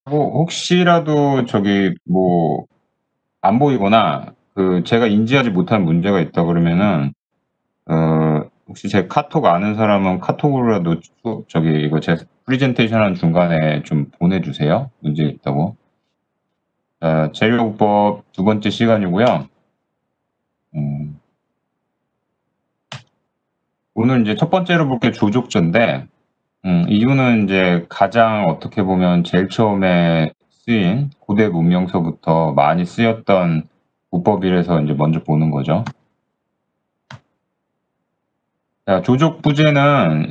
혹시라도 저기 뭐 안 보이거나 제가 인지하지 못한 문제가 있다 그러면은 혹시 제 카톡 아는 사람은 카톡으로라도 저기 이거 제 프레젠테이션 하는 중간에 좀 보내 주세요, 문제 있다고. 재료법 두 번째 시간이고요. 음 오늘 인제 첫 번째로 볼 게 조족조인데 이유는 인제 가장 어떻게 보면 제일 처음에 쓰인 고대 문명서부터 많이 쓰였던 문법이라서 인제 먼저 보는 거죠. 자, 조족 부제는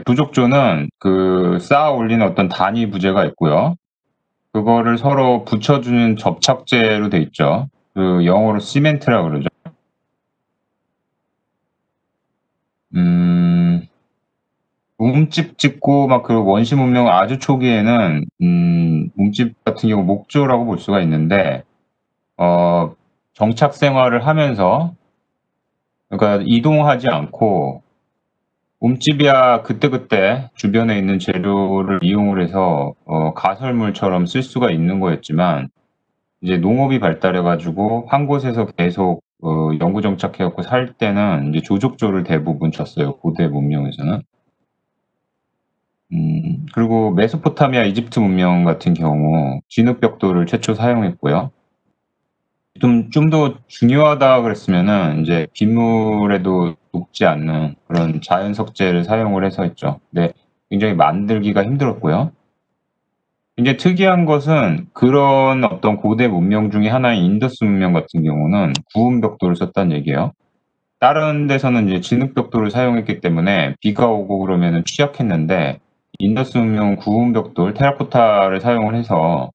조족조는 쌓아 올리는 어떤 단위 부제가 있고요. 그거를 서로 붙여주는 접착제로 돼 있죠. 영어로 시멘트라고 그러죠. 음 움집 짓고 막 원시 문명 아주 초기에는 움집 같은 경우 목조라고 볼 수가 있는데 어 정착 생활을 하면서 그러니까 이동하지 않고 움집이야 그때그때 주변에 있는 재료를 이용을 해서 가설물처럼 쓸 수가 있는 거였지만 이제 농업이 발달해 가지고 한 곳에서 계속 영구 정착해 갖고 살 때는 이제 조족조를 대부분 쳤어요, 고대 문명에서는. 그리고 메소포타미아, 이집트 문명 같은 경우 진흙벽돌을 최초 사용했고요. 좀 더 중요하다 그랬으면은 인제 빗물에도 녹지 않는 그런 자연 석재를 사용을 해서 했죠. 근데 굉장히 만들기가 힘들었고요. 굉장히 특이한 것은 그런 어떤 고대 문명 중에 하나인 인더스 문명 같은 경우는 구운 벽돌을 썼다는 얘기예요. 다른 데서는 이제 진흙벽돌을 사용했기 때문에 비가 오고 그러면은 취약했는데 인더스 문명은 구운 벽돌 테라코타를 사용을 해서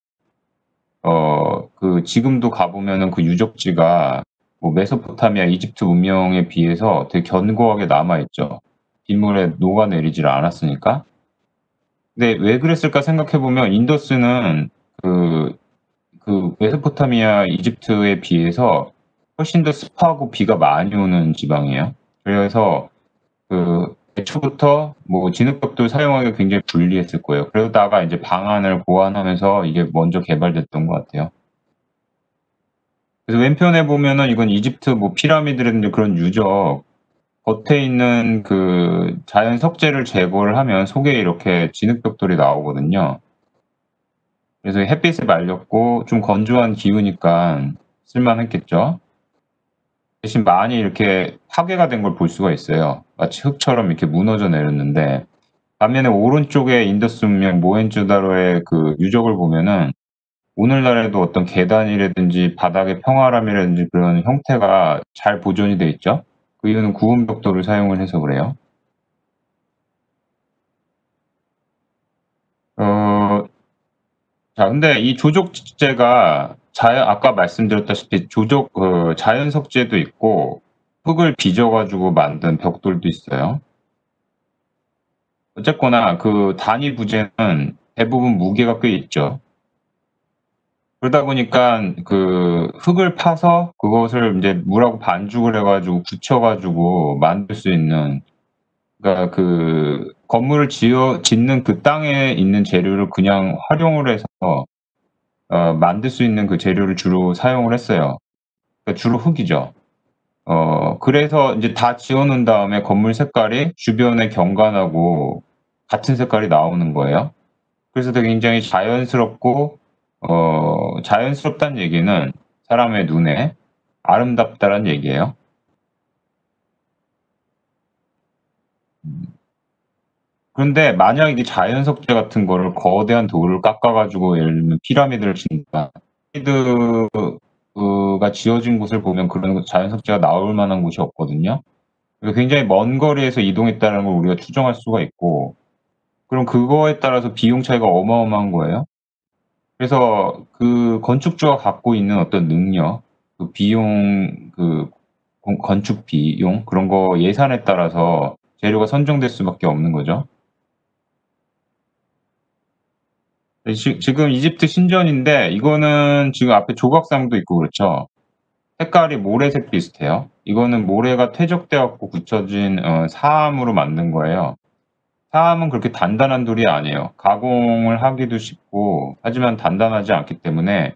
지금도 가 보면은 그 유적지가 뭐 메소포타미아, 이집트 문명에 비해서 되게 견고하게 남아 있죠. 빗물에 녹아내리지를 않았으니까. 근데 왜 그랬을까 생각해 보면 인더스는 그 메소포타미아, 이집트에 비해서 훨씬 더 습하고 비가 많이 오는 지방이에요. 그래서 애초부터 뭐 진흙벽돌 사용하기가 굉장히 불리했을 거예요. 그러다가 인제 방안을 고안하면서 이게 먼저 개발됐던 것 같아요. 그래서 왼편에 보면은 이건 이집트 뭐 피라미드라든지 그런 유적 겉에 있는 자연 석재를 제거를 하면 속에 이렇게 진흙벽돌이 나오거든요. 그래서 햇빛에 말렸고 좀 건조한 기후니까 쓸만했겠죠. 대신 많이 이렇게 파괴가 된 걸 볼 수가 있어요. 마치 흙처럼 이렇게 무너져 내렸는데 반면에 오른쪽에 인더스 문명 모헨조다로의 유적을 보면은 오늘날에도 어떤 계단이라든지 바닥의 평활함이라든지 그런 형태가 잘 보존이 돼 있죠. 그 이유는 구운 벽돌을 사용을 해서 그래요. 어 자, 근데 이 조족제가 아까 말씀드렸다시피 자연 석재도 있고 흙을 빚어 가지고 만든 벽돌도 있어요. 어쨌거나 단위 부재는 대부분 무게가 꽤 있죠. 그러다 보니깐 흙을 파서 그것을 인제 물하고 반죽을 해 가지고 굳혀 가지고 만들 수 있는, 그러니까 건물을 짓는 그 땅에 있는 재료를 그냥 활용을 해서 만들 수 있는 그 재료를 주로 사용을 했어요. 그러니까 주로 흙이죠. 그래서 인제 다 지어 놓은 다음에 건물 색깔이 주변에 경관하고 같은 색깔이 나오는 거예요. 그래서 되게 굉장히 자연스럽고 자연스럽다는 얘기는 사람의 눈에 아름답다라는 얘기예요. 음. 그런데 만약 이게 자연 석재 같은 거를 거대한 돌을 깎아 가지고 예를 들면 피라미드를 짓는다. 피라미드 가 지어진 곳을 보면 그런 자연 석재가 나올 만한 곳이 없거든요. 그래서 굉장히 먼 거리에서 이동했다는 걸 우리가 추정할 수가 있고, 그럼 그거에 따라서 비용 차이가 어마어마한 거예요. 그래서 건축주가 갖고 있는 어떤 능력, 비용, 건축 비용 그런 거 예산에 따라서 재료가 선정될 수밖에 없는 거죠. 지금 이집트 신전인데 이거는 지금 앞에 조각상도 있고 그렇죠. 색깔이 모래색 비슷해요. 이거는 모래가 퇴적돼 갖고 굳혀진 사암으로 만든 거예요. 사암은 그렇게 단단한 돌이 아니에요. 가공을 하기도 쉽고 하지만 단단하지 않기 때문에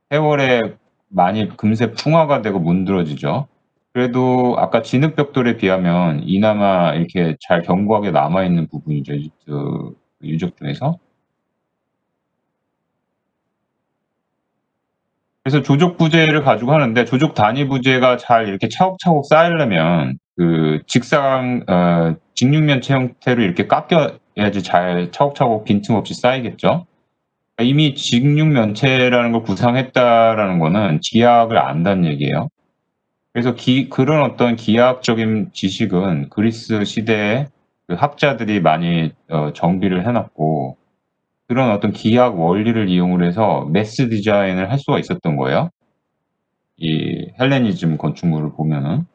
세월에 많이 금세 풍화가 되고 문드러지죠. 그래도 아까 진흙벽돌에 비하면 이나마 이렇게 잘 견고하게 남아 있는 부분이죠, 이집트 유적 중에서. 그래서 조족 부재를 가지고 하는데 조족 단위 부재가 잘 이렇게 차곡차곡 쌓이려면 그 직육면체 형태로 이렇게 깎여야지 잘 차곡차곡 빈틈없이 쌓이겠죠. 이미 직육면체라는 걸 구상했다라는 거는 기하학을 안다는 얘기예요. 그래서 그런 어떤 기하학적인 지식은 그리스 시대에 그 학자들이 많이 정비를 해 놨고 그런 어떤 기하학 원리를 이용을 해서 매스 디자인을 할 수가 있었던 거예요. 이 헬레니즘 건축물을 보면은.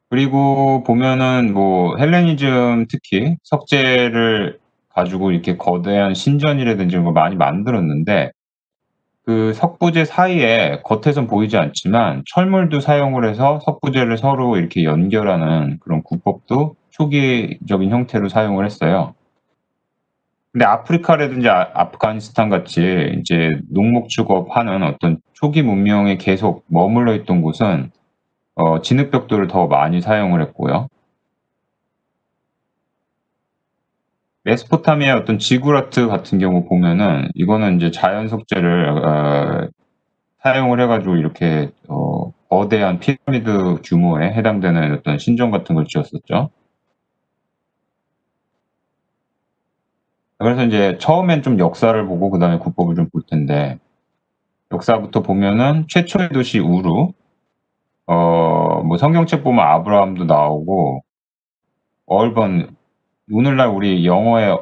그리고 보면은 뭐 헬레니즘 특히 석재를 가지고 이렇게 거대한 신전이라든지 이런 걸 많이 만들었는데 그 석부재 사이에 겉에선 보이지 않지만 철물도 사용을 해서 석부재를 서로 이렇게 연결하는 그런 구법도 초기적인 형태로 사용을 했어요. 근데 아프리카라든지 아프가니스탄 같이 이제 농목축업하는 어떤 초기 문명에 계속 머물러 있던 곳은 진흙벽돌을 더 많이 사용을 했고요. 메소포타미아의 어떤 지구라트 같은 경우 보면은 이거는 인제 자연 석재를 사용을 해 가지고 이렇게 거대한 피라미드 규모에 해당되는 어떤 신전 같은 걸 지었었죠. 그래서 인제 처음엔 좀 역사를 보고 그다음에 국법을 좀 볼 텐데 역사부터 보면은 최초의 도시 우루 뭐 성경책 보면 아브라함도 나오고 얼번 오늘날 우리 영어에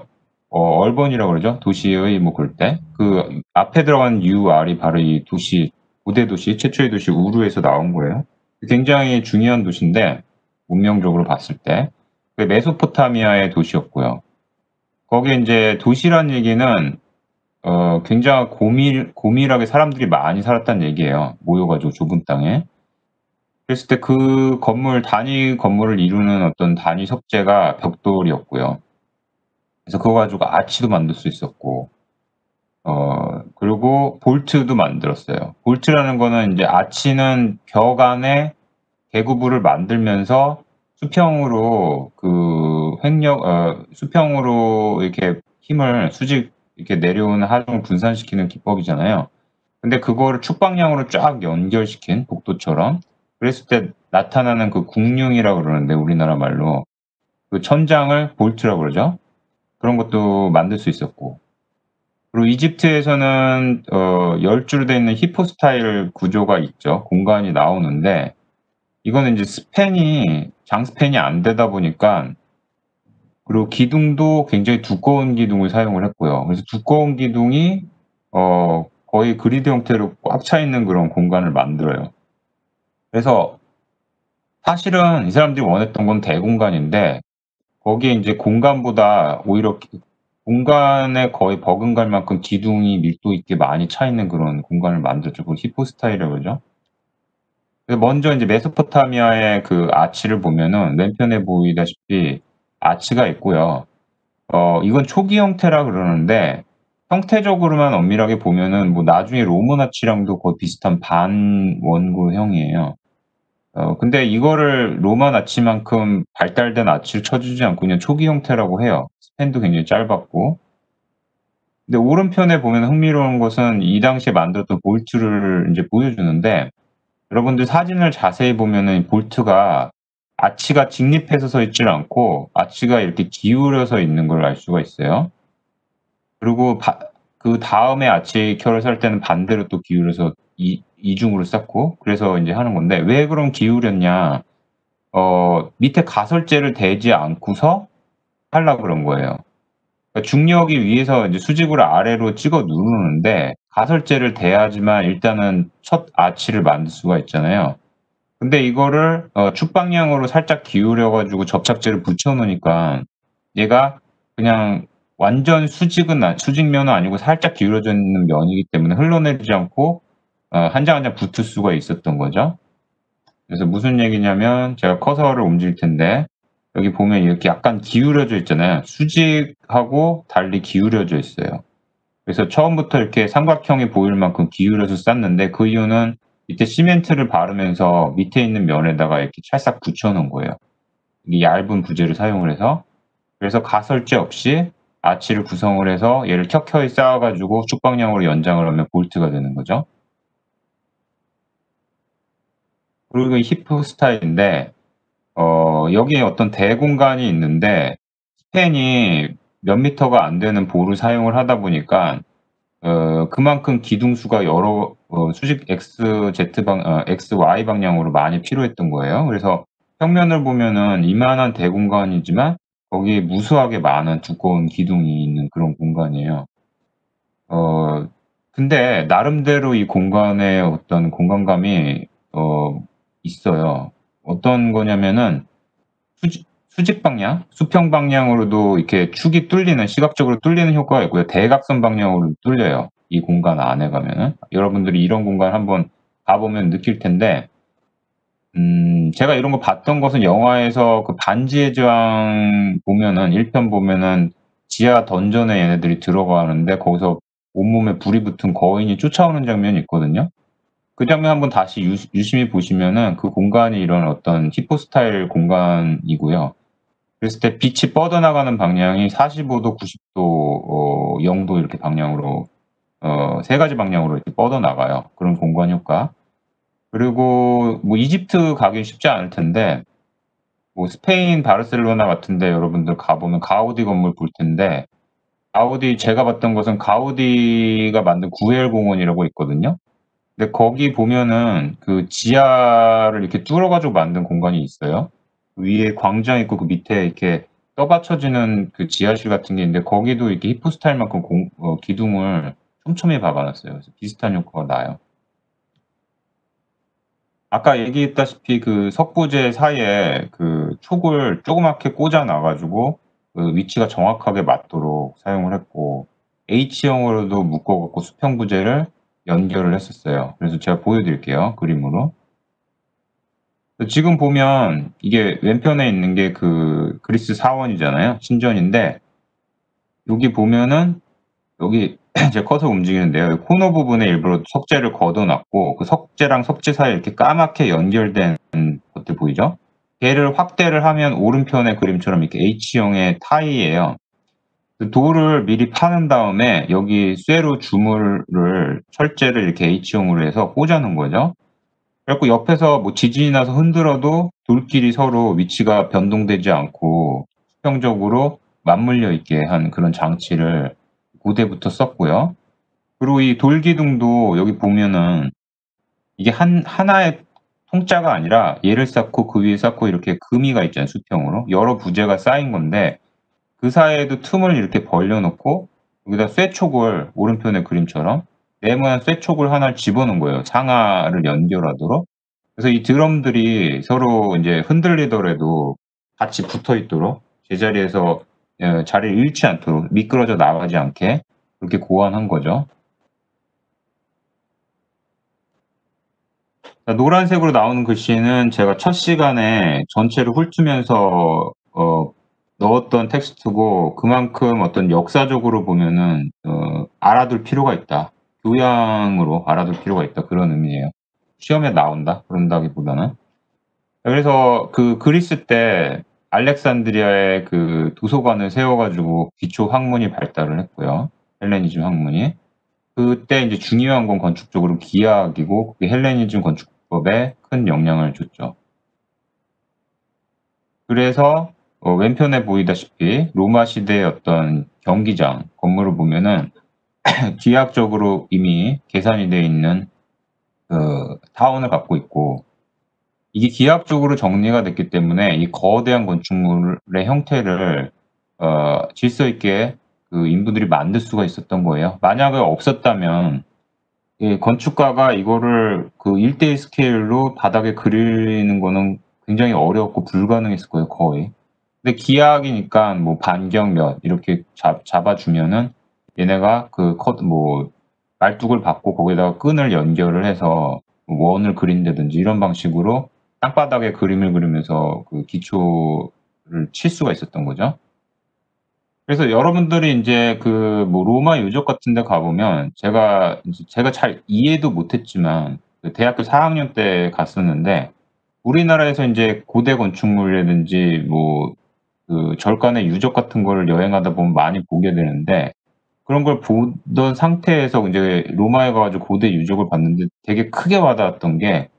얼번이라고 그러죠. 도시의 뭐 그럴 때. 그 앞에 들어간 UR이 바로 이 도시 고대 도시 최초의 도시 우루에서 나온 거예요. 굉장히 중요한 도시인데 문명적으로 봤을 때. 그 메소포타미아의 도시였고요. 거기에 인제 도시란 얘기는 굉장히 고밀하게 사람들이 많이 살았다는 얘기예요, 모여 가지고 좁은 땅에. 그랬을 때 그 건물 단위 건물을 이루는 어떤 단위 석재가 벽돌이었고요. 그래서 그거 가지고 아치도 만들 수 있었고 그리고 볼트도 만들었어요. 볼트라는 거는 인제 아치는 벽 안에 계구부를 만들면서 수평으로 그 수평으로 이렇게 힘을 이렇게 내려오는 하중을 분산시키는 기법이잖아요. 근데 그거를 축방향으로 쫙 연결시킨 복도처럼 그랬을 때 나타나는 그 궁융이라고 그러는데 우리나라 말로 그 천장을 볼트라고 그러죠. 그런 것도 만들 수 있었고 그리고 이집트에서는 10 줄로 돼 있는 히포 스타일 구조가 있죠. 공간이 나오는데 이거는 인제 장스팬이 안 되다 보니까 그리고 기둥도 굉장히 두꺼운 기둥을 사용을 했고요. 그래서 두꺼운 기둥이 거의 그리드 형태로 꽉 차 있는 그런 공간을 만들어요. 그래서 사실은 이 사람들이 원했던 건 대공간인데 거기에 인제 공간보다 오히려 공간에 거의 버금갈 만큼 기둥이 밀도 있게 많이 차 있는 그런 공간을 만들었죠. 그걸 히포 스타일이라고 그러죠. 그래서 먼저 인제 메소포타미아의 그 아치를 보면은 왼편에 보이다시피 아치가 있고요. 이건 초기 형태라 그러는데 형태적으로만 엄밀하게 보면은 뭐 나중에 로만 아치랑도 거의 비슷한 반원고형이에요. 근데 이거를 로만 아치만큼 발달된 아치를 쳐 주지 않고 그냥 초기 형태라고 해요. 스팬도 굉장히 짧았고. 근데 오른편에 보면 흥미로운 것은 이 당시에 만들었던 볼트를 인제 보여주는데 여러분들 사진을 자세히 보면은 볼트가 아치가 직립해서 서 있질 않고 아치가 이렇게 기울어서 있는 걸 알 수가 있어요. 그리고 그다음에 아치 켜를 설 때는 반대로 또 기울여서 이중으로 쌓고 그래서 인제 하는 건데 왜 그럼 기울였냐. 밑에 가설재를 대지 않고서 하려고 그런 거예요. 그러니까 중력이 위에서 이제 수직으로 아래로 찍어 누르는데 가설재를 대야지만 일단은 첫 아치를 만들 수가 있잖아요. 근데 이거를 축방향으로 살짝 기울여 가지고 접착제를 붙여 놓으니까 얘가 그냥 완전 수직면은 아니고 살짝 기울어져 있는 면이기 때문에 흘러내리지 않고 한 장 한 장 붙을 수가 있었던 거죠. 그래서 무슨 얘기냐면 제가 커서를 옮길 텐데 여기 보면 이렇게 약간 기울어져 있잖아요. 수직하고 달리 기울어져 있어요. 그래서 처음부터 이렇게 삼각형이 보일 만큼 기울여서 쌌는데 그 이유는 밑에 시멘트를 바르면서 밑에 있는 면에다가 이렇게 찰싹 붙여 놓은 거예요. 이 얇은 부재를 사용을 해서. 그래서 가설재 없이 아치를 구성을 해서 얘를 켜켜이 쌓아 가지고 쭉 방향으로 연장을 하면 볼트가 되는 거죠. 그리고 이 히프 스타일인데 여기에 어떤 대공간이 있는데 스팬이 몇 미터가 안 되는 볼을 사용을 하다 보니까 그만큼 기둥수가 여러 수직 X, Y 방향으로 많이 필요했던 거예요. 그래서 평면을 보면은 이만한 대공간이지만 거기에 무수하게 많은 두꺼운 기둥이 있는 그런 공간이에요. 어 근데 나름대로 이 공간에 어떤 공간감이 있어요. 어떤 거냐면은 수직 방향, 수평 방향으로도 이렇게 축이 뚫리는 시각적으로 뚫리는 효과가 있고요. 대각선 방향으로 뚫려요. 이 공간 안에 가면은. 여러분들이 이런 공간 한번 가 보면 느낄 텐데 제가 이런 거 봤던 것은 영화에서 그 반지의 제왕 보면은 1편 보면은 지하 던전에 얘네들이 들어가는데 거기서 온몸에 불이 붙은 거인이 쫓아오는 장면이 있거든요. 그 장면 한번 다시 유심히 보시면은 그 공간이 이런 어떤 히포 스타일 공간이고요. 그랬을 때 빛이 뻗어나가는 방향이 45 도, 90 도, 0도 이렇게 방향으로 세 가지 방향으로 이렇게 뻗어나가요. 그런 공간 효과. 그리고 뭐 이집트 가긴 쉽지 않을 텐데 뭐 스페인 바르셀로나 같은 데 여러분들 가 보면 가우디 건물 볼 텐데 가우디 제가 봤던 곳은 가우디가 만든 구엘 공원이라고 있거든요. 근데 거기 보면은 그 지하를 이렇게 뚫어 가지고 만든 공간이 있어요. 위에 광장 있고 그 밑에 이렇게 떠받쳐지는 그 지하실 같은 게 있는데 거기도 이렇게 히프 스타일만큼 기둥을 촘촘히 박아 놨어요. 그래서 비슷한 효과가 나요. 아까 얘기했다시피 그 석부재 사이에 그 촉을 조그맣게 꽂아 놔 가지고 그 위치가 정확하게 맞도록 사용을 했고 H형으로도 묶어 갖고 수평 부재를 연결을 했었어요. 그래서 제가 보여 드릴게요, 그림으로. 지금 보면 이게 왼편에 있는 게 그 그리스 사원이잖아요. 신전인데 여기 보면은 여기 제 커서 움직이는데요. 코너 부분에 일부러 석재를 걷어 놨고 그 석재랑 석재 사이에 이렇게 까맣게 연결된 것들 보이죠? 걔를 확대를 하면 오른편의 그림처럼 이렇게 H형의 타이예요. 그 돌을 미리 파는 다음에 여기 쇠로 주물을 철제를 이렇게 H형으로 해서 꽂아 놓은 거죠. 그래 갖고 옆에서 뭐 지진이 나서 흔들어도 돌끼리 서로 위치가 변동되지 않고 수평적으로 맞물려 있게 한 그런 장치를 고대부터 썼고요. 그리고 이 돌기둥도 여기 보면은 이게 하나의 통짜가 아니라 얘를 쌓고 그 위에 쌓고 이렇게 금이가 있잖아요, 수평으로. 여러 부재가 쌓인 건데 그 사이에도 틈을 이렇게 벌려 놓고 여기다 쇠촉을 오른편의 그림처럼 네모난 쇠촉을 하나를 집어넣은 거예요, 상하를 연결하도록. 그래서 이 드럼들이 서로 인제 흔들리더라도 같이 붙어 있도록 제자리에서 자리를 잃지 않도록 미끄러져 나가지 않게 그렇게 고안한 거죠. 노란색으로 나오는 글씨는 제가 첫 시간에 전체를 훑으면서 넣었던 텍스트고 그만큼 어떤 역사적으로 보면은 알아둘 필요가 있다. 교양으로 알아둘 필요가 있다. 그런 의미예요. 시험에 나온다 그런다기보다는. 그래서 그 그리스 때 알렉산드리아에 그 도서관을 세워 가지고 기초 학문이 발달을 했고요, 헬레니즘 학문이. 그때 인제 중요한 건 건축적으로 기하학이고 그게 헬레니즘 건축법에 큰 영향을 줬죠. 그래서 왼편에 보이다시피 로마 시대의 어떤 경기장 건물을 보면은 기하학적으로 이미 계산이 돼 있는 그 타원을 갖고 있고 이게 기하학적으로 정리가 됐기 때문에 이 거대한 건축물의 형태를 질서 있게 그 인부들이 만들 수가 있었던 거예요. 만약에 없었다면 예 건축가가 이거를 그 1대1 스케일로 바닥에 그리는 거는 굉장히 어렵고 불가능했을 거예요 거의. 근데 기하학이니까 뭐 반경 몇 이렇게 잡아 주면은 얘네가 그 뭐 말뚝을 받고 거기다가 끈을 연결을 해서 원을 그린다든지 이런 방식으로 땅바닥에 그림을 그리면서 그 기초를 칠 수가 있었던 거죠. 그래서 여러분들이 인제 그 뭐 로마 유적 같은 데 가 보면 제가 잘 이해도 못 했지만 그 대학교 4 학년 때 갔었는데 우리나라에서 인제 고대 건축물이라든지 뭐 그 절간의 유적 같은 거를 여행하다 보면 많이 보게 되는데 그런 걸 보던 상태에서 인제 로마에 가 가지고 고대 유적을 봤는데 되게 크게 와 닿았던 게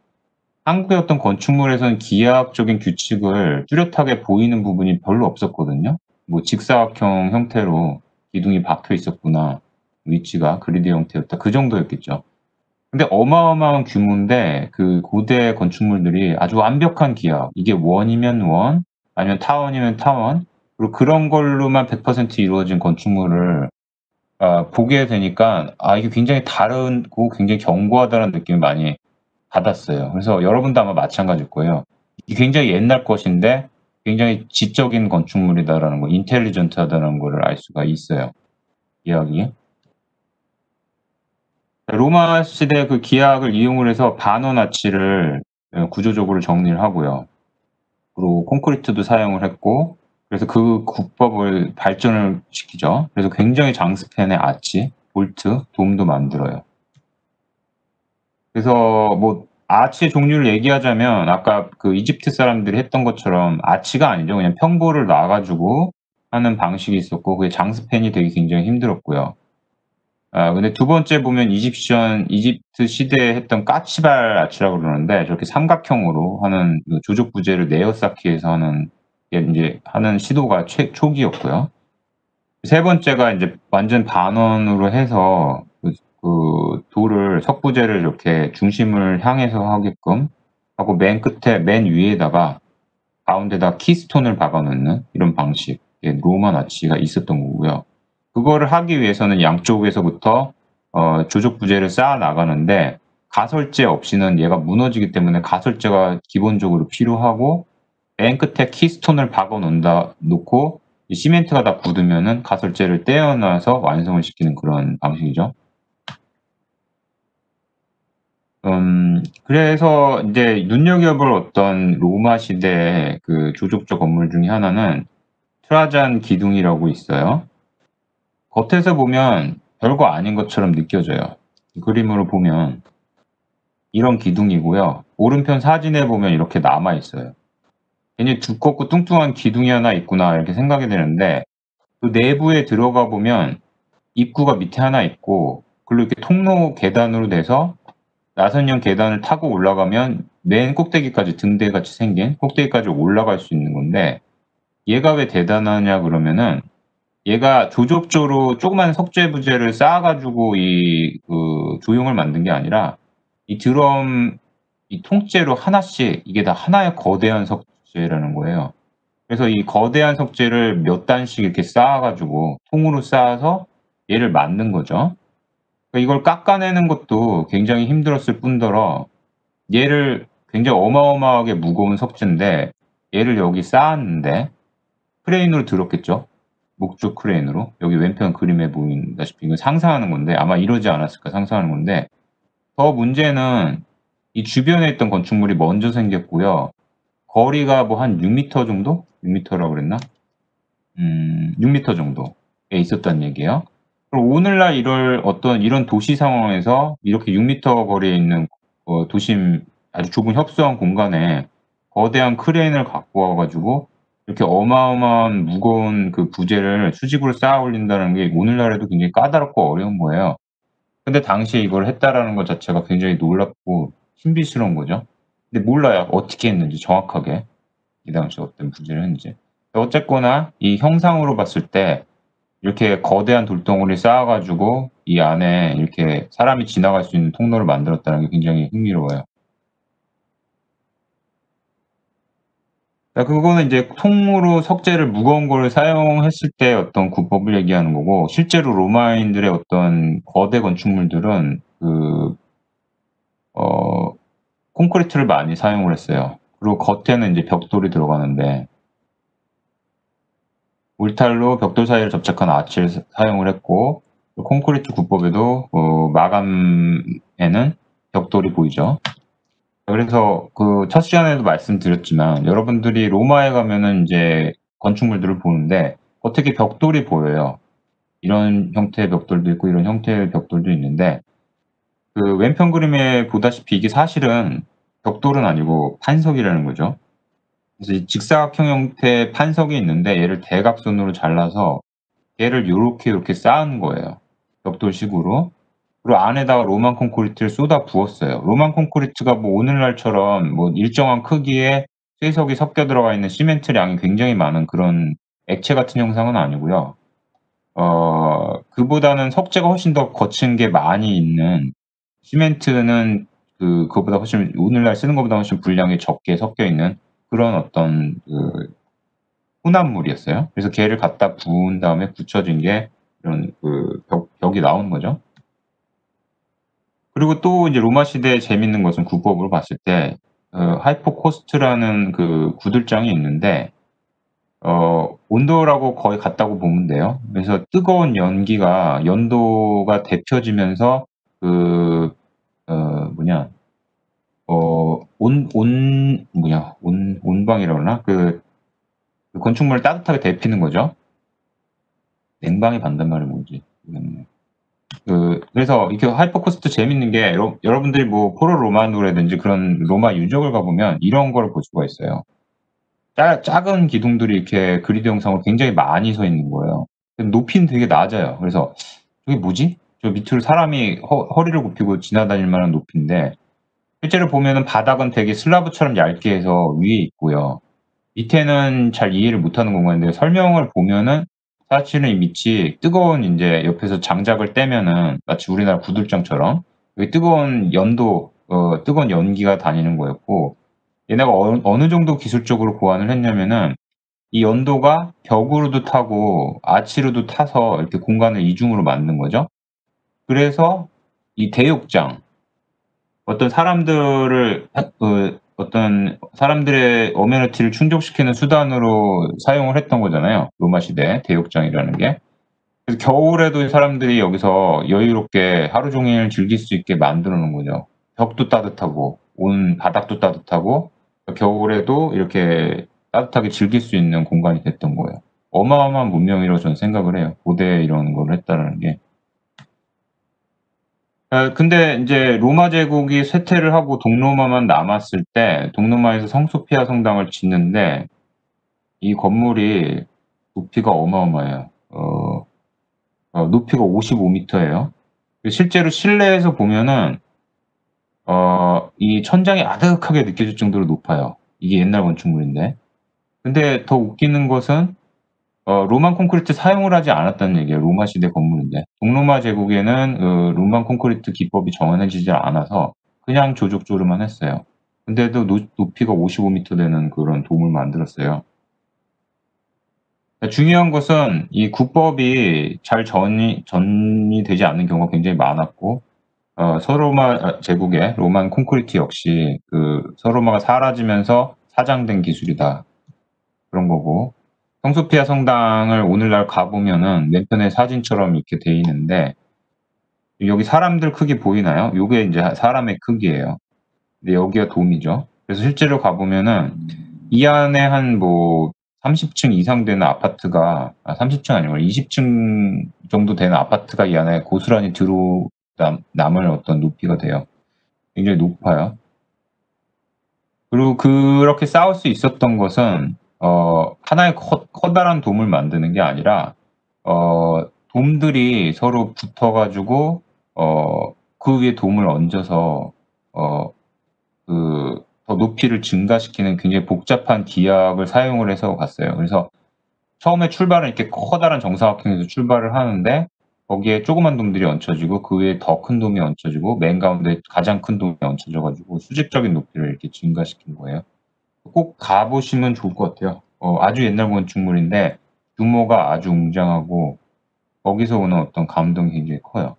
한국의 어떤 건축물에서는 기하학적인 규칙을 뚜렷하게 보이는 부분이 별로 없었거든요. 뭐 '직사각형 형태로 기둥이 박혀 있었구나. 위치가 그리드 형태였다.' 그 정도였겠죠. 근데 어마어마한 규모인데 그 고대 건축물들이 아주 완벽한 기하, 이게 원이면 원 아니면 타원이면 타원, 그리고 그런 걸로만 100% 이루어진 건축물을 보게 되니까 이게 굉장히 다르고 굉장히 견고하다는 느낌을 많이 받았어요. 그래서 여러분도 아마 마찬가지일 거예요. 이게 굉장히 옛날 것인데 굉장히 지적인 건축물이다라는 거, 인텔리전트하다는 거를 알 수가 있어요, 기하학이. 로마 시대 그 기하학을 이용을 해서 반원 아치를 구조적으로 정리를 하고요. 그리고 콘크리트도 사용을 했고, 그래서 그 국법을 발전을 시키죠. 그래서 굉장히 장스팬의 아치, 볼트, 돔도 만들어요. 그래서 뭐 아치의 종류를 얘기하자면 아까 그 이집트 사람들이 했던 것처럼 아치가 아니죠. 그냥 평보를 놔 가지고 하는 방식이 있었고, 그게 장스팬이 되기 굉장히 힘들었고요. 근데 두 번째 보면 이집트 시대에 했던 까치발 아치라고 그러는데, 저렇게 삼각형으로 하는 그 조적 부재를 네오사키에서 하는 게 인제 하는 시도가 초기였고요. 세 번째가 인제 완전 반원으로 해서 그 돌을 석부재를 이렇게 중심을 향해서 하게끔 하고 맨 위에다가 가운데다 키스톤을 박아 놓는 이런 방식의 로만 아치가 있었던 거고요. 그거를 하기 위해서는 양쪽에서부터 조적 부재를 쌓아 나가는데 가설재 없이는 얘가 무너지기 때문에 가설재가 기본적으로 필요하고, 맨 끝에 키스톤을 박아 놓고 이 시멘트가 다 굳으면은 가설재를 떼어 놔서 완성을 시키는 그런 방식이죠. 그래서 인제 눈여겨볼 어떤 로마 시대의 그 조족적 건물 중에 하나는 트라잔 기둥이라고 있어요. 겉에서 보면 별거 아닌 것처럼 느껴져요. 그림으로 보면 이런 기둥이고요. 오른편 사진에 보면 이렇게 남아 있어요. '굉장히 두껍고 뚱뚱한 기둥이 하나 있구나.' 이렇게 생각이 되는데, 그 내부에 들어가 보면 입구가 밑에 하나 있고, 그리고 이렇게 통로 계단으로 돼서 나선형 계단을 타고 올라가면 맨 꼭대기까지, 등대같이 생긴 꼭대기까지 올라갈 수 있는 건데, 얘가 왜 대단하냐 그러면은 얘가 조적조로 조그만 석재 부재를 쌓아 가지고 조형을 만든 게 아니라 이 드럼 이 통째로 하나씩 이게 다 하나의 거대한 석재라는 거예요. 그래서 이 거대한 석재를 몇 단씩 이렇게 쌓아 가지고 통으로 쌓아서 얘를 만든 거죠. 그러니까 이걸 깎아내는 것도 굉장히 힘들었을 뿐더러 얘를 굉장히 어마어마하게 무거운 석재인데 얘를 여기 쌓았는데 크레인으로 들었겠죠. 목조 크레인으로. 여기 왼편 그림에 보인다시피 이건 상상하는 건데, 아마 이러지 않았을까 상상하는 건데, 더 문제는 이 주변에 있던 건축물이 먼저 생겼고요. 거리가 뭐 한 6 미터 정도? 6 미터라고 그랬나? 6 미터 정도에 있었다는 얘기예요. 그럼 오늘날 이런 도시 상황에서 이렇게 6 미터 거리에 있는 도심 아주 좁은 협소한 공간에 거대한 크레인을 갖고 와 가지고 이렇게 어마어마한 무거운 그 부재를 수직으로 쌓아 올린다는 게 오늘날에도 굉장히 까다롭고 어려운 거예요. 근데 당시에 이걸 했다라는 것 자체가 굉장히 놀랍고 신비스러운 거죠. 근데 몰라요, 어떻게 했는지 정확하게. 이 당시에 어떤 부재를 했는지. 어쨌거나 이 형상으로 봤을 때 이렇게 거대한 돌덩어리를 쌓아 가지고 이 안에 이렇게 사람이 지나갈 수 있는 통로를 만들었다는 게 굉장히 흥미로워요. 그거는 인제 통으로 석재를 무거운 거를 사용했을 때 어떤 구법을 얘기하는 거고, 실제로 로마인들의 어떤 거대 건축물들은 어 콘크리트를 많이 사용을 했어요. 그리고 겉에는 인제 벽돌이 들어가는데 울타리로 벽돌 사이를 접착한 아치를 사용을 했고, 또 콘크리트 구법에도 마감에는 벽돌이 보이죠. 그래서 그 첫 시간에도 말씀드렸지만 여러분들이 로마에 가면은 인제 건축물들을 보는데 어떻게 벽돌이 보여요. 이런 형태의 벽돌도 있고 이런 형태의 벽돌도 있는데 그 왼편 그림에 보다시피 이게 사실은 벽돌은 아니고 판석이라는 거죠. 그래서 이 직사각형 형태의 판석이 있는데 얘를 대각선으로 잘라서 얘를 요렇게 쌓은 거예요, 벽돌식으로. 그리고 안에다가 로만 콘크리트를 쏟아 부었어요. 로만 콘크리트가 뭐 오늘날처럼 뭐 일정한 크기의 쇠석이 섞여 들어가 있는 시멘트량이 굉장히 많은 그런 액체 같은 형상은 아니고요. 그보다는 석재가 훨씬 더 거친 게 많이 있는 시멘트는 그거보다 훨씬 오늘날 쓰는 것보다 훨씬 분량이 적게 섞여 있는 그런 어떤 혼합물이었어요. 그래서 걔를 갖다 부은 다음에 붙여진 게 이런 벽이 나오는 거죠. 그리고 또 이제 로마 시대의 재밌는 것은 구법으로 봤을 때 하이포코스트라는 그 구들장이 있는데 온도라고 거의 같다고 보면 돼요. 그래서 뜨거운 연도가 데펴지면서 그 뭐냐 온방이라 그러나? 그 건축물을 따뜻하게 데피는 거죠. 냉방의 반대말이 뭐지? 모르겠네. 그래서 이렇게 하이퍼코스트 재밌는 게 여러분들이 뭐 포로 로마노라든지 그런 로마 유적을 가보면 이런 걸 볼 수가 있어요. 작은 기둥들이 이렇게 그리드 형상으로 굉장히 많이 서 있는 거예요. 높이는 되게 낮아요. 그래서 저게 뭐지? 저 밑으로 사람이 허리를 굽히고 지나다닐 만한 높이인데 실제로 보면은 바닥은 되게 슬라브처럼 얇게 해서 위에 있고요. 밑에는 잘 이해를 못하는 공간인데 설명을 보면은 사실은 이 밑이 뜨거운 인제 옆에서 장작을 떼면은 마치 우리나라 구들장처럼 여기 뜨거운 연기가 다니는 거였고 얘네가 어느 정도 기술적으로 고안을 했냐면은 이 연도가 벽으로도 타고 아치로도 타서 이렇게 공간을 이중으로 만든 거죠. 그래서 이 대욕장 어떤 사람들의 어메니티를 충족시키는 수단으로 사용을 했던 거잖아요, 로마 시대 대욕장이라는 게. 그래서 겨울에도 사람들이 여기서 여유롭게 하루 종일 즐길 수 있게 만들어 놓은 거죠. 벽도 따뜻하고 온 바닥도 따뜻하고 겨울에도 이렇게 따뜻하게 즐길 수 있는 공간이 됐던 거예요. 어마어마한 문명이라고 저는 생각을 해요, 고대에 이런 걸 했다라는 게. 근데 인제 로마 제국이 쇠퇴를 하고 동로마만 남았을 때 동로마에서 성소피아 성당을 짓는데 이 건물이 높이가 어마어마해요. 높이가 55m예요. 실제로 실내에서 보면은 이 천장이 아득하게 느껴질 정도로 높아요. 이게 옛날 건축물인데. 근데 더 웃기는 것은 로만 콘크리트 사용을 하지 않았다는 얘기예요, 로마 시대 건물인데. 동로마 제국에는 로만 콘크리트 기법이 정해지지 않아서 그냥 조적조르만 했어요. 근데도 높이가 55m 되는 그런 돔을 만들었어요. 중요한 것은 이 구법이 잘 전이되지 않는 경우가 굉장히 많았고 서로마 제국의 로만 콘크리트 역시 서로마가 사라지면서 사장된 기술이다. 그런 거고 성소피아 성당을 오늘날 가 보면은 왼편에 사진처럼 이렇게 돼 있는데 여기 사람들 크기 보이나요? 요게 인제 사람의 크기예요. 근데 여기가 돔이죠. 그래서 실제로 가 보면은 이 안에 한 뭐 30층 이상 되는 아파트가 30층 아니고 20층 정도 되는 아파트가 이 안에 고스란히 남을 어떤 높이가 돼요. 굉장히 높아요. 그리고 그렇게 쌓을 수 있었던 것은 하나의 커다란 돔을 만드는 게 아니라 돔들이 서로 붙어 가지고 그 위에 돔을 얹어서 어 더 높이를 증가시키는 굉장히 복잡한 기압을 사용을 해서 갔어요. 그래서 처음에 출발은 이렇게 커다란 정사각형에서 출발을 하는데 거기에 조그만 돔들이 얹혀지고 그 위에 더 큰 돔이 얹혀지고 맨 가운데 가장 큰 돔이 얹혀져 가지고 수직적인 높이를 이렇게 증가시킨 거예요. 꼭 가 보시면 좋을 것 같아요. 아주 옛날 건축물인데 규모가 아주 웅장하고 거기서 오는 어떤 감동이 굉장히 커요.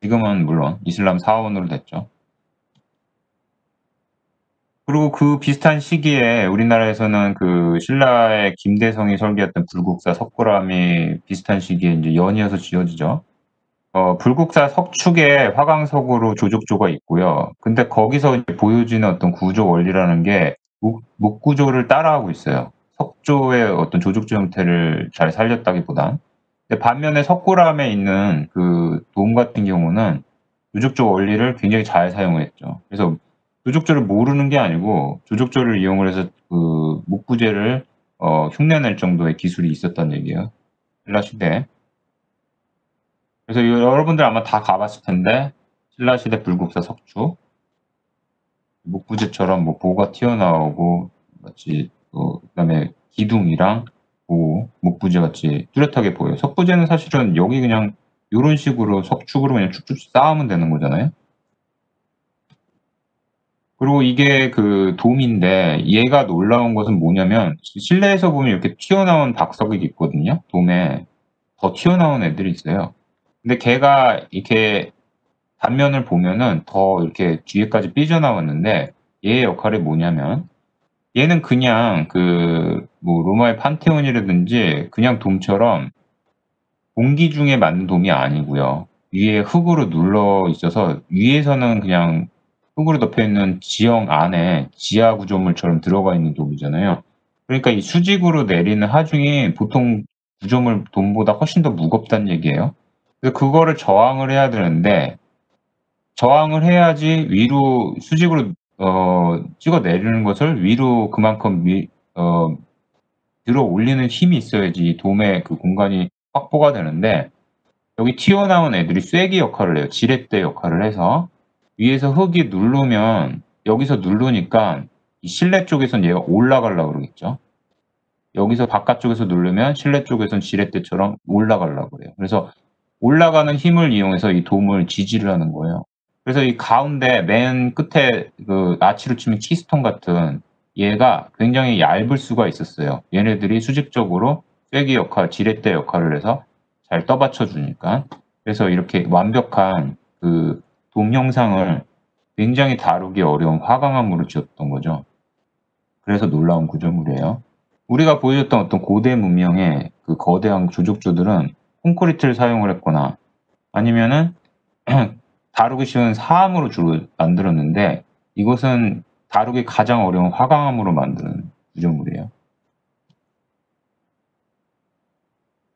지금은 물론 이슬람 사원으로 됐죠. 그리고 그 비슷한 시기에 우리나라에서는 신라의 김대성이 설계했던 불국사 석굴암이 비슷한 시기에 인제 연이어서 지어지죠. 불국사 석축에 화강석으로 조적조가 있고요. 근데 거기서 이제 보여지는 어떤 구조 원리라는 게 목 구조를 따라하고 있어요. 석조의 어떤 조족조 형태를 잘 살렸다기보단. 근데 반면에 석굴암에 있는 그 돔 같은 경우는 조족조 원리를 굉장히 잘 사용했죠. 그래서 조족조를 모르는 게 아니고 조족조를 이용을 해서 그 목부제를 흉내낼 정도의 기술이 있었다는 얘기예요, 신라 시대에. 그래서 여러분들 아마 다 가 봤을 텐데 신라 시대 불국사 석축 목부제처럼 뭐 보가 튀어나오고 마치 그다음에 기둥이랑 목부제 같이 뚜렷하게 보여요. 석부제는 사실은 여기 그냥 요런 식으로 석축으로 그냥 쭉쭉 쌓으면 되는 거잖아요. 그리고 이게 그 돔인데 얘가 놀라운 것은 뭐냐면 실내에서 보면 이렇게 튀어나온 박석이 있거든요. 돔에 더 튀어나온 애들이 있어요. 근데 걔가 이렇게 단면을 보면은 더 이렇게 뒤에까지 삐져나왔는데 얘의 역할이 뭐냐면 얘는 그냥 그 뭐 로마의 판테온이라든지 그냥 돔처럼 공기 중에 만든 돔이 아니고요. 위에 흙으로 눌러 있어서 위에서는 그냥 흙으로 덮여 있는 지형 안에 지하 구조물처럼 들어가 있는 돔이잖아요. 그러니까 이 수직으로 내리는 하중이 보통 구조물 돔보다 훨씬 더 무겁다는 얘기예요. 그래서 그거를 저항을 해야 되는데 저항을 해야지 위로 수직으로 찍어 내리는 것을 위로 그만큼 들어 올리는 힘이 있어야지 이 돔의 그 공간이 확보가 되는데 여기 튀어나온 애들이 쐐기 역할을 해요. 지렛대 역할을 해서 위에서 흙이 누르면 여기서 누르니까 이 실내 쪽에선 얘가 올라가려고 그러겠죠. 여기서 바깥쪽에서 누르면 실내 쪽에선 지렛대처럼 올라가려고 그래요. 그래서 올라가는 힘을 이용해서 이 돔을 지지를 하는 거예요. 그래서 이 가운데 맨 끝에 그 아치로 치면 키스톤 같은 얘가 굉장히 얇을 수가 있었어요. 얘네들이 수직적으로 쐐기 역할, 지렛대 역할을 해서 잘 떠받쳐 주니까. 그래서 이렇게 완벽한 그 돔 형상을 굉장히 다루기 어려운 화강암으로 지었던 거죠. 그래서 놀라운 구조물이에요. 우리가 보여줬던 어떤 고대 문명의 그 거대한 조족조들은 콘크리트를 사용을 했거나 아니면은 다루기 쉬운 사암으로 주로 만들었는데 이것은 다루기 가장 어려운 화강암으로 만드는 구조물이에요.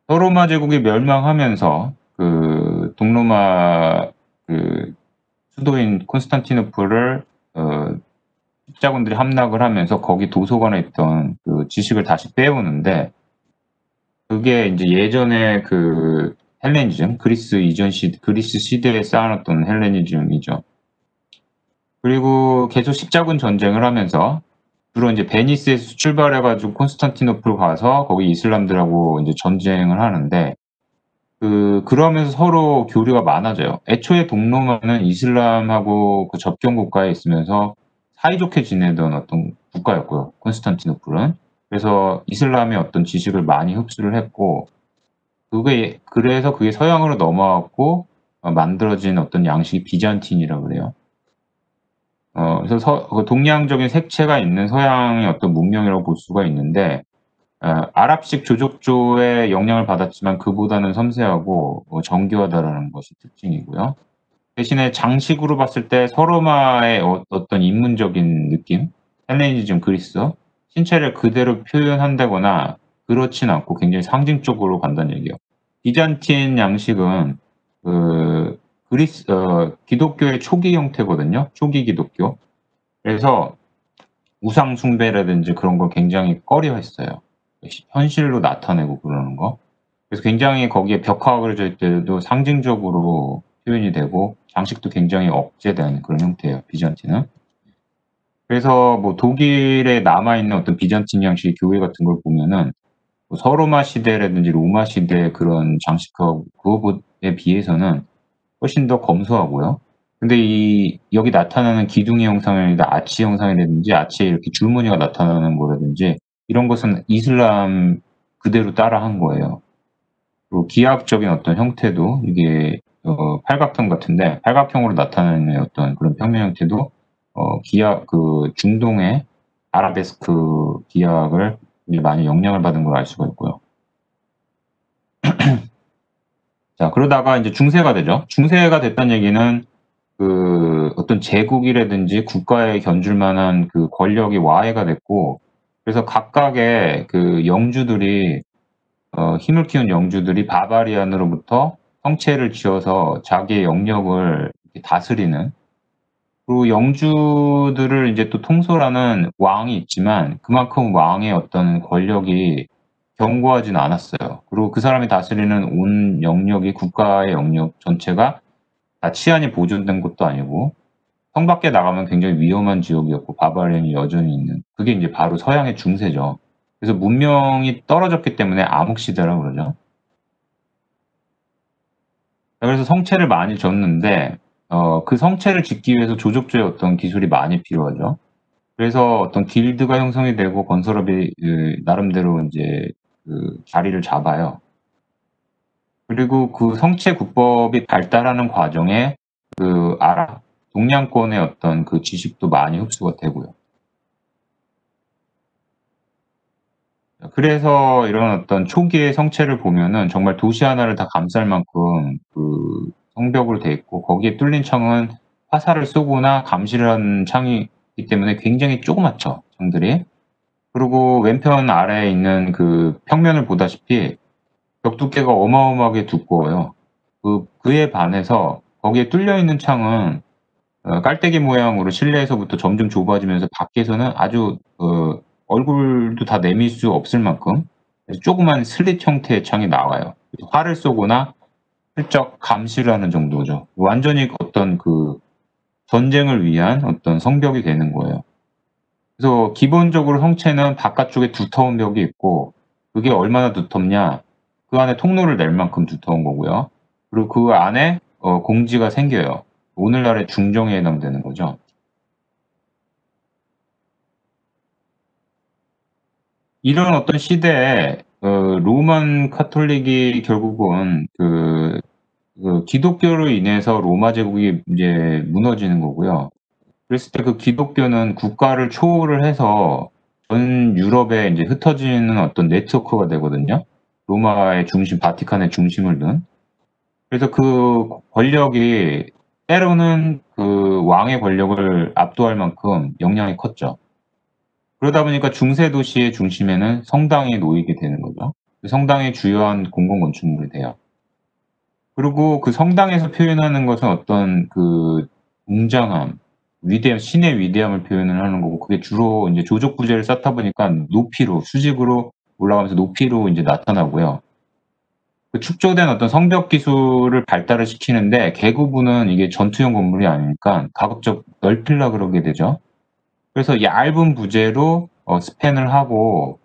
서로마 제국이 멸망하면서 그 동로마 그 수도인 콘스탄티노플을 십자군들이 함락을 하면서 거기 도서관에 있던 그 지식을 다시 빼오는데 그게 이제 예전에 그 헬레니즘, 그리스 시대에 쌓아놨던 헬레니즘이죠. 그리고 계속 십자군 전쟁을 하면서 주로 이제 베니스에서 출발해가지고 콘스탄티노플 가서 거기 이슬람들하고 이제 전쟁을 하는데 그러면서 서로 교류가 많아져요. 애초에 동로마는 이슬람하고 그 접경 국가에 있으면서 사이좋게 지내던 어떤 국가였고요. 콘스탄티노플은. 그래서 이슬람의 어떤 지식을 많이 흡수를 했고 그래서 그게 서양으로 넘어왔고 만들어진 어떤 양식이 비잔틴이라고 그래요. 그래서 그 동양적인 색채가 있는 서양의 어떤 문명이라고 볼 수가 있는데 아랍식 조족조의 영향을 받았지만 그보다는 섬세하고 정교하다라는 것이 특징이고요. 대신에 장식으로 봤을 때 서로마의 어떤 인문적인 느낌, 헬레니즘 그리스, 신체를 그대로 표현한다거나 그렇진 않고 굉장히 상징적으로 간다는 얘기예요. 비잔틴 양식은 그 기독교의 초기 형태거든요. 초기 기독교. 그래서 우상 숭배라든지 그런 걸 굉장히 꺼려했어요. 현실로 나타내고 그러는 거. 그래서 굉장히 거기에 벽화가 그려져 있을 때도 상징적으로 표현이 되고 장식도 굉장히 억제된 그런 형태예요, 비잔틴은. 그래서 뭐 독일에 남아있는 어떤 비잔틴 양식의 교회 같은 걸 보면은 뭐 서로마 시대라든지 로마 시대의 그런 장식하고 그거에 비해서는 훨씬 더 검소하고요. 근데 여기 나타나는 기둥의 형상이나 아치 형상이라든지 아치에 이렇게 줄무늬가 나타나는 거라든지 이런 것은 이슬람 그대로 따라한 거예요. 그리고 기하학적인 어떤 형태도 이게 팔각형 같은데 팔각형으로 나타나는 어떤 그런 평면 형태도 기하 그 중동의 아라베스크 기하학을 많이 영향을 받은 걸 알 수가 있고요. 자, 그러다가 이제 중세가 되죠. 중세가 됐다는 얘기는 그 어떤 제국이라든지 국가에 견줄 만한 그 권력이 와해가 됐고 그래서 각각의 그 영주들이 힘을 키운 영주들이 바바리안으로부터 성체를 쥐어서 자기의 영역을 이렇게 다스리는, 그리고 영주들을 이제 또 통솔하는 왕이 있지만 그만큼 왕의 어떤 권력이 견고하진 않았어요. 그리고 그 사람이 다스리는 온 영역이 국가의 영역 전체가 다 치안이 보존된 것도 아니고 성 밖에 나가면 굉장히 위험한 지역이었고 바바리안이 여전히 있는, 그게 이제 바로 서양의 중세죠. 그래서 문명이 떨어졌기 때문에 암흑시대라고 그러죠. 그래서 성체를 많이 줬는데 그 성체를 짓기 위해서 조족조의 어떤 기술이 많이 필요하죠. 그래서 어떤 길드가 형성이 되고 건설업이 나름대로 인제 그 자리를 잡아요. 그리고 그 성체 국법이 발달하는 과정에 그 아랍 동양권의 어떤 그 지식도 많이 흡수가 되고요. 그래서 이런 어떤 초기의 성체를 보면은 정말 도시 하나를 다 감쌀 만큼 그 성벽으로 돼 있고, 거기에 뚫린 창은 화살을 쏘거나 감시를 하는 창이기 때문에 굉장히 조그맣죠, 창들이. 그리고 왼편 아래에 있는 그 평면을 보다시피 벽 두께가 어마어마하게 두꺼워요. 그에 반해서 거기에 뚫려 있는 창은 깔때기 모양으로 실내에서부터 점점 좁아지면서 밖에서는 아주 얼굴도 다 내밀 수 없을 만큼 조그만 슬릿 형태의 창이 나와요. 활을 쏘거나 슬쩍 감시를 하는 정도죠. 완전히 어떤 그 전쟁을 위한 어떤 성벽이 되는 거예요. 그래서 기본적으로 성체는 바깥쪽에 두터운 벽이 있고, 그게 얼마나 두텁냐, 그 안에 통로를 낼 만큼 두터운 거고요. 그리고 그 안에 공지가 생겨요. 오늘날의 중정에 해당되는 거죠. 이런 어떤 시대에 로만 카톨릭이 결국은 그 기독교로 인해서 로마 제국이 이제 무너지는 거고요. 그랬을 때 그 기독교는 국가를 초월을 해서 전 유럽에 인제 흩어지는 어떤 네트워크가 되거든요. 로마의 중심, 바티칸의 중심을 둔. 그래서 그 권력이 때로는 그 왕의 권력을 압도할 만큼 영향이 컸죠. 그러다 보니까 중세 도시의 중심에는 성당이 놓이게 되는 거죠. 그 성당이 주요한 공공 건축물이 돼요. 그리고 그 성당에서 표현하는 것은 어떤 그 웅장함, 위대함, 신의 위대함을 표현을 하는 거고, 그게 주로 인제 조적 부재를 쌓다 보니까 높이로, 수직으로 올라가면서 높이로 인제 나타나고요. 그 축조된 어떤 성벽 기술을 발달을 시키는데 계구부는 이게 전투용 건물이 아니니까 가급적 넓히려 그러게 되죠. 그래서 얇은 부재로 스팬을 하고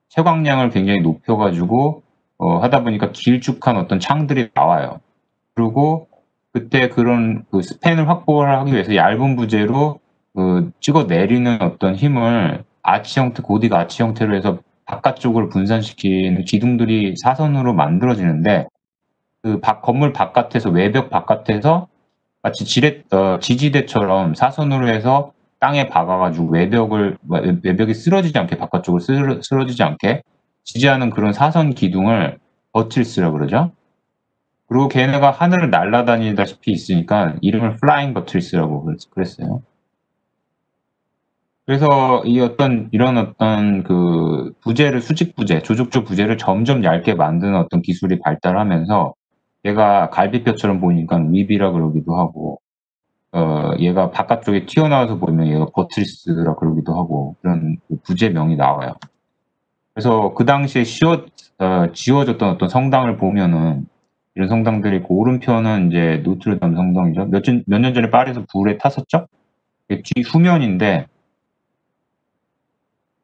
채광량을 굉장히 높여 가지고 하다 보니까 길쭉한 어떤 창들이 나와요. 그리고 그때 그런 그 스팬을 확보를 하기 위해서 얇은 부재로 찍어 내리는 어떤 힘을 아치 형태, 고딕 아치 형태로 해서 바깥쪽으로 분산시키는 기둥들이 사선으로 만들어지는데, 그 건물 바깥에서, 외벽 바깥에서 마치 지지대처럼 사선으로 해서 땅에 박아 가지고 외벽이 쓰러지지 않게, 바깥쪽으로 쓰러지지 않게 지지하는 그런 사선 기둥을 버틸스라고 그러죠. 그리고 걔네가 하늘을 날아다니다시피 있으니까 이름을 플라잉 버틀스라고 그랬어요. 그래서 이런 어떤 그 부재를, 수직 부재, 조족조 부재를 점점 얇게 만드는 어떤 기술이 발달하면서 얘가 갈비뼈처럼 보이니까 윗이라 그러기도 하고, 얘가 바깥쪽에 튀어나와서 보이면 얘가 버틀스라 그러기도 하고, 그런 그 부재명이 나와요. 그래서 그 당시에 지어졌던 어떤 성당을 보면은 이런 성당들이 있고, 오른편은 인제 노트르담 성당이죠. 몇 년 전에 파리에서 불에 탔었죠? 그게 뒤 후면인데,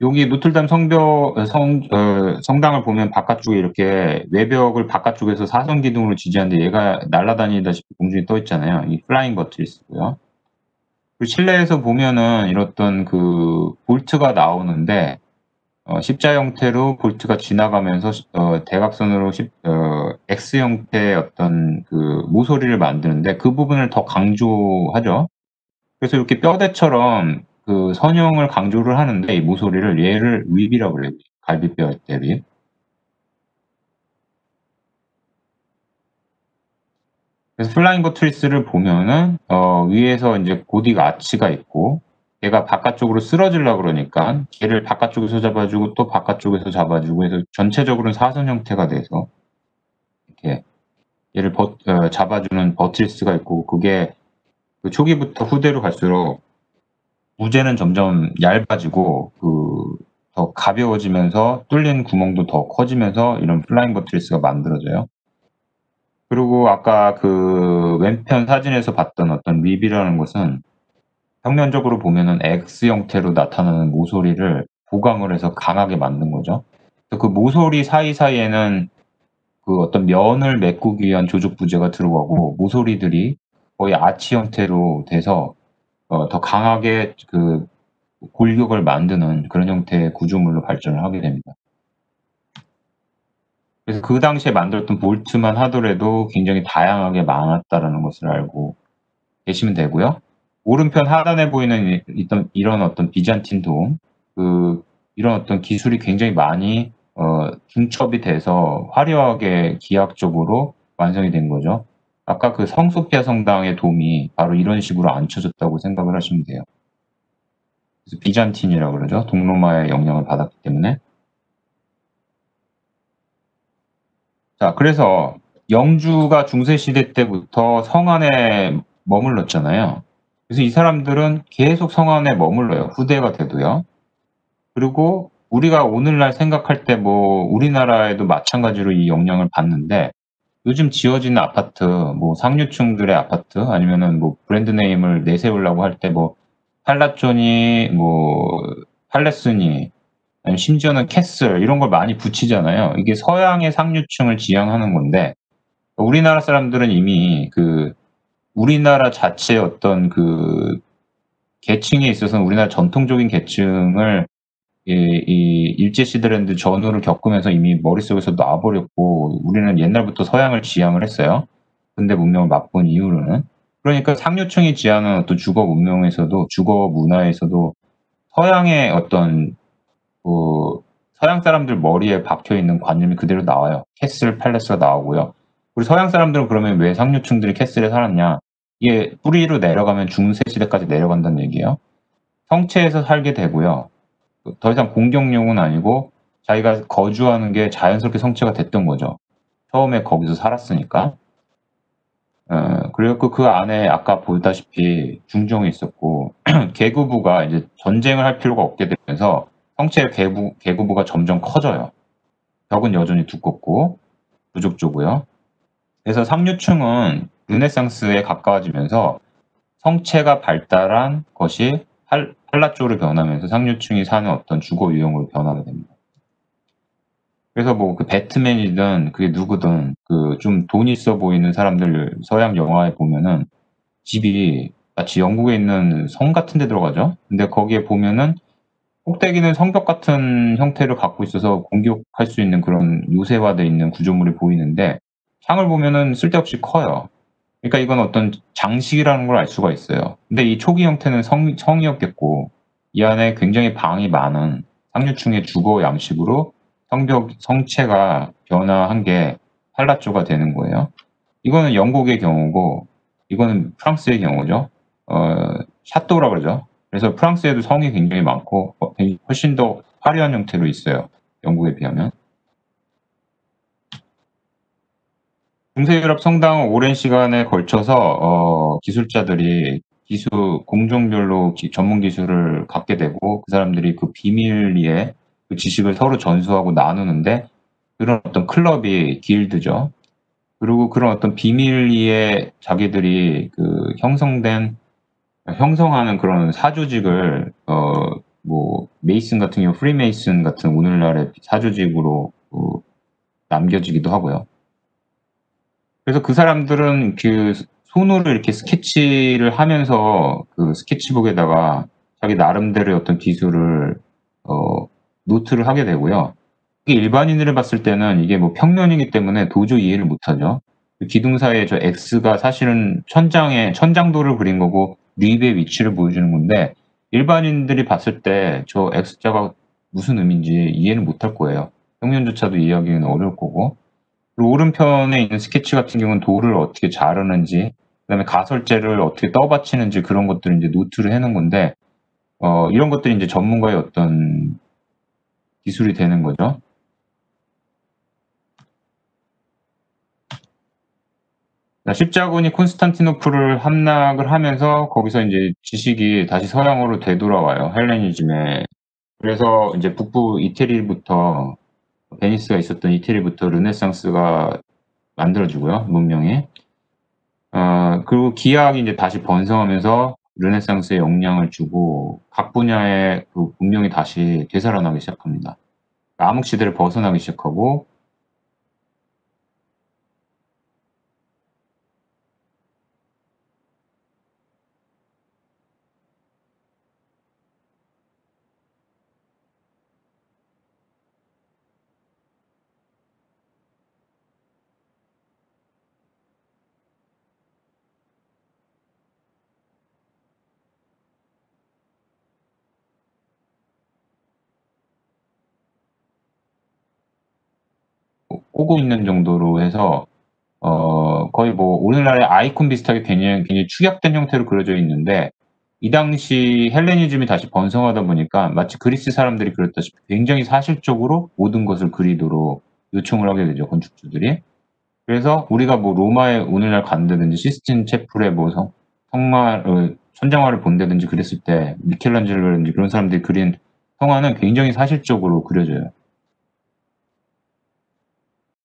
여기 노틀담 성당을 보면 바깥쪽에 이렇게 외벽을 바깥쪽에서 사선 기둥으로 지지하는데 얘가 날아다니다시피 공중에 떠 있잖아요. 이 플라잉 버틀스고요. 그리고 실내에서 보면은 이렇던 그 볼트가 나오는데 십자 형태로 볼트가 지나가면서 대각선으로 X 형태의 어떤 그 모서리를 만드는데, 그 부분을 더 강조하죠. 그래서 이렇게 뼈대처럼 그 선형을 강조를 하는데, 이 모서리를 얘를 윕이라고 그래요. 갈비뼈 대비. 그래서 플라잉 버트리스를 보면은 위에서 인제 고딕 아치가 있고, 얘가 바깥쪽으로 쓰러지려고 그러니까 얘를 바깥쪽에서 잡아주고 또 바깥쪽에서 잡아주고 해서 전체적으로는 사선 형태가 돼서 이렇게 얘를 잡아주는 버틸스가 있고, 그게 그 초기부터 후대로 갈수록 부재는 점점 얇아지고 더 가벼워지면서 뚫린 구멍도 더 커지면서 이런 플라잉 버트리스가 만들어져요. 그리고 아까 그 왼편 사진에서 봤던 어떤 립이라는 것은 평면적으로 보면은 X 형태로 나타나는 모서리를 보강을 해서 강하게 만든 거죠. 그래서 그 모서리 사이사이에는 그 어떤 면을 메꾸기 위한 조직 부재가 들어가고, 모서리들이 거의 아치 형태로 돼서 더 강하게 그 골격을 만드는 그런 형태의 구조물로 발전을 하게 됩니다. 그래서 그 당시에 만들었던 볼트만 하더라도 굉장히 다양하게 많았다라는 것을 알고 계시면 되고요. 오른편 하단에 보이는 이런 어떤 비잔틴 돔, 이런 어떤 기술이 굉장히 많이 중첩이 돼서 화려하게 기하학적으로 완성이 된 거죠. 아까 그 성소피아 성당의 돔이 바로 이런 식으로 앉혀졌다고 생각을 하시면 돼요. 그래서 비잔틴이라고 그러죠. 동로마의 영향을 받았기 때문에. 자, 그래서 영주가 중세시대 때부터 성안에 머물렀잖아요. 그래서 이 사람들은 계속 성안에 머물러요. 후대가 돼도요. 그리고 우리가 오늘날 생각할 때 뭐 우리나라에도 마찬가지로 이 영향을 받는데, 요즘 지어지는 아파트, 뭐 상류층들의 아파트 아니면은 뭐 브랜드 네임을 내세우려고 할 때 뭐 팔라쪼니, 뭐 팔레스니, 아니면 심지어는 캐슬 이런 걸 많이 붙이잖아요. 이게 서양의 상류층을 지향하는 건데, 우리나라 사람들은 이미 우리나라 자체의 어떤 계층에 있어서는 우리나라 전통적인 계층을 이 일제시대랜드 전후를 겪으면서 이미 머릿속에서 놔버렸고, 우리는 옛날부터 서양을 지향을 했어요. 근대 문명을 맛본 이후로는. 그러니까 상류층이 지향하는 어떤 주거 문명에서도, 주거 문화에서도 서양의 어떤 서양 사람들 머리에 박혀 있는 관념이 그대로 나와요. 캐슬 팔레스가 나오고요. 우리 서양 사람들은 그러면 왜 상류층들이 캐슬에 살았냐? 이게 뿌리로 내려가면 중세 시대까지 내려간다는 얘기예요. 성체에서 살게 되고요. 더 이상 공격용은 아니고 자기가 거주하는 게 자연스럽게 성체가 됐던 거죠. 처음에 거기서 살았으니까. 그리고 그 안에 아까 보다시피 중종이 있었고 계구부가 이제 전쟁을 할 필요가 없게 되면서 성체 계구부가 점점 커져요. 벽은 여전히 두껍고 부족조고요. 그래서 상류층은 르네상스에 가까워지면서 성체가 발달한 것이 팔라쪼로 변하면서 상류층이 사는 어떤 주거 유형으로 변하게 됩니다. 그래서 뭐 배트맨이든 그게 누구든 좀 돈 있어 보이는 사람들 서양 영화에 보면은 집이 마치 영국에 있는 성 같은 데 들어가죠. 근데 거기에 보면은 꼭대기는 성벽 같은 형태를 갖고 있어서 공격할 수 있는 그런 요새화되어 있는 구조물이 보이는데, 창을 보면은 쓸데없이 커요. 그러니까 이건 어떤 장식이라는 걸 알 수가 있어요. 근데 이 초기 형태는 성이었겠고, 이 안에 굉장히 방이 많은 상류층의 주거 양식으로 성체가 변화한 게 팔라쪼가 되는 거예요. 이거는 영국의 경우고, 이거는 프랑스의 경우죠. 샤또라 그러죠. 그래서 프랑스에도 성이 굉장히 많고 훨씬 더 화려한 형태로 있어요. 영국에 비하면. 중세 유럽 성당은 오랜 시간에 걸쳐서 기술자들이 공종별로 전문 기술을 갖게 되고, 그 사람들이 그 비밀리에 그 지식을 서로 전수하고 나누는데, 그런 어떤 클럽이 길드죠. 그리고 그런 어떤 비밀리에 자기들이 형성하는 그런 사조직을 뭐 메이슨 같은 경우 프리메이슨 같은 오늘날의 사조직으로 남겨지기도 하고요. 그래서 그 사람들은 손으로 이렇게 스케치를 하면서 스케치북에다가 자기 나름대로의 어떤 기술을 노트를 하게 되고요. 이게 일반인들을 봤을 때는 이게 뭐 평면이기 때문에 도저히 이해를 못하죠. 기둥사이에 저 X가 사실은 천장도를 그린 거고 립의 위치를 보여주는 건데, 일반인들이 봤을 때 저 X자가 무슨 의미인지 이해는 못할 거예요. 평면조차도 이해하기는 어려울 거고. 그리고 오른편에 있는 스케치 같은 경우는 돌을 어떻게 자르는지, 그다음에 가설재를 어떻게 떠받치는지, 그런 것들을 이제 노트를 해놓은 건데, 이런 것들이 이제 전문가의 어떤 기술이 되는 거죠. 십자군이 콘스탄티노플을 함락을 하면서 거기서 이제 지식이 다시 서양으로 되돌아와요. 헬레니즘에. 그래서 이제 북부 이태리부터 베니스가 있었던 이태리부터 르네상스가 만들어지고요, 문명이. 그리고 기하학이 이제 다시 번성하면서 르네상스에 영향을 주고 각 분야의 그 문명이 다시 되살아나기 시작합니다. 암흑 시대를 벗어나기 시작하고 오고 있는 정도로 해서 거의 뭐 오늘날의 아이콘 비슷하게 굉장히 축약된 형태로 그려져 있는데 이 당시 헬레니즘이 다시 번성하다 보니까 마치 그리스 사람들이 그렸다시피 굉장히 사실적으로 모든 것을 그리도록 요청을 하게 되죠, 건축주들이. 그래서 우리가 뭐 로마에 오늘날 간다든지 시스틴 채플의 뭐 성마 천장화를 본다든지 그랬을 때 미켈란젤로라든지 그런 사람들이 그린 성화는 굉장히 사실적으로 그려져요.